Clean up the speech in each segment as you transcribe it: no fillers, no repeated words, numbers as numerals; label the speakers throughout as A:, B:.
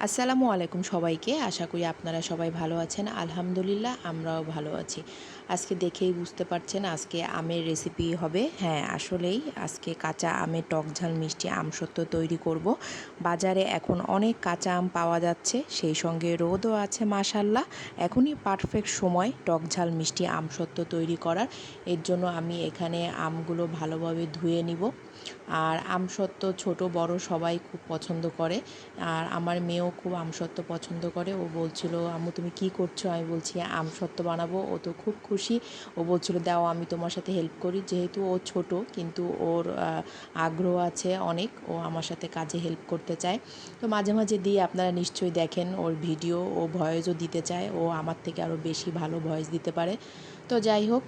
A: আসসালামু আলাইকুম সবাইকে। আশা করি আপনারা সবাই ভালো আছেন। আলহামদুলিল্লাহ আমরাও ভালো আছি। আজকে দেখেই বুঝতে পারছেন আজকে আমের রেসিপি হবে। হ্যাঁ, আসলেই আজকে কাঁচা আমের টক ঝাল মিষ্টি আমসত্ত্ব তৈরি করব। বাজারে এখন অনেক কাঁচা আম পাওয়া যাচ্ছে, সেই সঙ্গে রোদও আছে মাশাআল্লাহ। এখনই পারফেক্ট সময় টক ঝাল মিষ্টি আমসত্ত্ব তৈরি করার। এর জন্য আমি এখানে আমগুলো ভালোভাবে ধুয়ে নিব। আর আমসত্ত্ব ছোট বড় সবাই খুব পছন্দ করে। আর আমার মেয়েও খুব আমসত্ত্ব পছন্দ করে। ও বলছিল, আম্মু তুমি কি করছো? আমি বলছি আমসত্ত্ব বানাবো। ও তো খুব খুশি। ও বলছিল দাও আমি তোমার সাথে হেল্প করি। যেহেতু ও ছোট কিন্তু ওর আগ্রহ আছে অনেক, ও আমার সাথে কাজে হেল্প করতে চায়। তো মাঝে মাঝে দিয়ে আপনারা নিশ্চয়ই দেখেন ওর ভিডিও, ও ভয়েসও দিতে চায়। ও আমার থেকে আরও বেশি ভালো ভয়েস দিতে পারে। তো যাই হোক,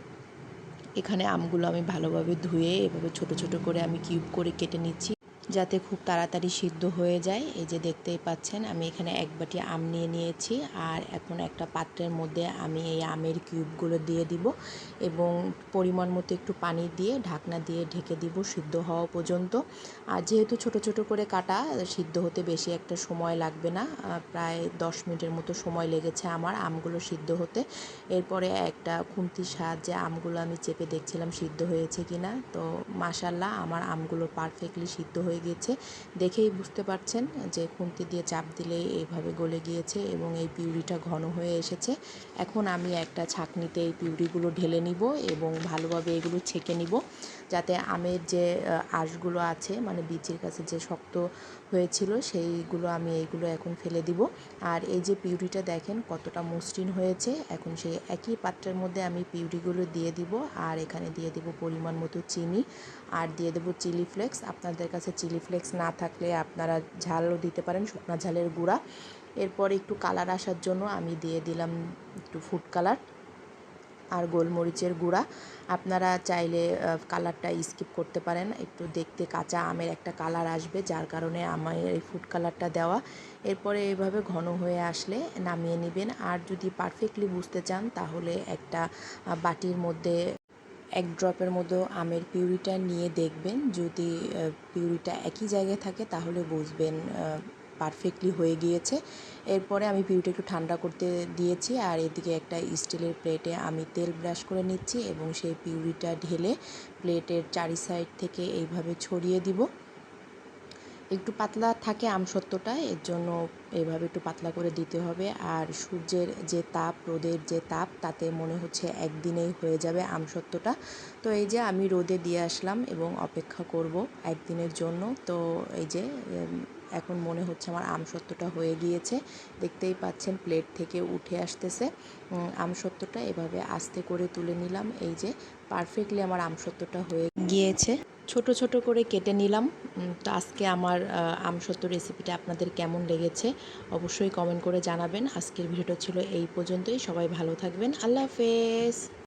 A: এখানে আমগুলো আমি ভালোভাবে ধুয়ে এভাবে ছোট ছোট করে আমি কিউব করে কেটে নিচ্ছি, যাতে খুব তাড়াতাড়ি সিদ্ধ হয়ে যায়। এই যে দেখতেই পাচ্ছেন আমি এখানে এক বাটি আম নিয়ে নিয়েছি। আর এখন একটা পাত্রের মধ্যে আমি এই আমের কিউবগুলো দিয়ে দিব এবং পরিমাণ মতো একটু পানি দিয়ে ঢাকনা দিয়ে ঢেকে দিব সিদ্ধ হওয়া পর্যন্ত। আর যেহেতু ছোট ছোট করে কাটা, সিদ্ধ হতে বেশি একটা সময় লাগবে না। প্রায় 10 মিনিটের মতো সময় লেগেছে আমার আমগুলো সিদ্ধ হতে। এরপরে একটা খুন্তির সাহায্যে আমগুলো আমি চেপে দেখছিলাম সিদ্ধ হয়েছে কিনা। তো মাশাআল্লাহ আমার আমগুলো পারফেক্টলি সিদ্ধ হয়ে গিয়েছে। দেখেই বুঝতে পারছেন যে খুন্তি দিয়ে চাপ দিলেই এইভাবে গলে গিয়েছে এবং এই পিউরিটা ঘন হয়ে এসেছে। এখন আমি একটা ছাঁকনিতে এই পিউরিগুলো ঢেলে নিব এবং ভালোভাবে এগুলো ছেঁকে নিব, যাতে আমের যে আঁশগুলো আছে, মানে বীজের কাছে যে শক্ত হয়েছিল সেইগুলো আমি এইগুলো এখন ফেলে দিব। আর এই যে পিউরিটা দেখেন কতটা মসৃণ হয়েছে। এখন সেই একই পাত্রের মধ্যে আমি পিউরিগুলো দিয়ে দিব। আর এখানে দিয়ে দিব পরিমাণ মতো চিনি, আর দিয়ে দেবো চিলি ফ্লেক্স। আপনাদের কাছে চিলি ফ্লেক্স না থাকলে আপনারা ঝালও দিতে পারেন, শুকনো ঝালের গুঁড়া। এরপরে একটু কালার আসার জন্য আমি দিয়ে দিলাম একটু ফুড কালার আর গোলমরিচের গুঁড়া। আপনারা চাইলে কালারটা স্কিপ করতে পারেন। একটু দেখতে কাঁচা আমের একটা কালার আসবে, যার কারণে আমার এই ফুড কালারটা দেওয়া। এরপরে এইভাবে ঘন হয়ে আসলে নামিয়ে নেবেন। আর যদি পারফেক্টলি বুঝতে চান তাহলে একটা বাটির মধ্যে 1 ড্রপের মতো আমের পিউরিটা নিয়ে দেখবেন। যদি পিউরিটা একই জায়গায় থাকে তাহলে বুঝবেন পারফেক্টলি হয়ে গিয়েছে। এরপরে আমি পিউরিটা একটু ঠান্ডা করতে দিয়েছি। আর এদিকে একটা স্টিলের প্লেটে আমি তেল ব্রাশ করে নিচ্ছি এবং সেই পিউরিটা ঢেলে প্লেটের চারি সাইড থেকে এইভাবে ছড়িয়ে দিব। একটু পাতলা থাকে আমসত্ত্বটা, এর জন্য এভাবে একটু পাতলা করে দিতে হবে। আর সূর্যের যে তাপ, রোদের যে তাপ, তাতে মনে হচ্ছে একদিনেই হয়ে যাবে আমসত্ত্বটা। তো এই যে আমি রোদে দিয়ে আসলাম এবং অপেক্ষা করব একদিনের জন্য। তো এই যে এখন মনে হচ্ছে আমার আমসত্ত্বটা হয়ে গিয়েছে। দেখতেই পাচ্ছেন প্লেট থেকে উঠে আসতেছে আমসত্ত্বটা। এভাবে আস্তে করে তুলে নিলাম। এই যে পারফেক্টলি আমার আমসত্ত্বটা হয়ে গিয়েছে। ছোট ছোট করে কেটে নিলাম। তো আজকে আমার আমসত্ত্ব রেসিপিটা আপনাদের কেমন লেগেছে অবশ্যই কমেন্ট করে জানাবেন। আজকের ভিডিওটা ছিল এই পর্যন্তই। সবাই ভালো থাকবেন। আল্লাহ হাফেজ।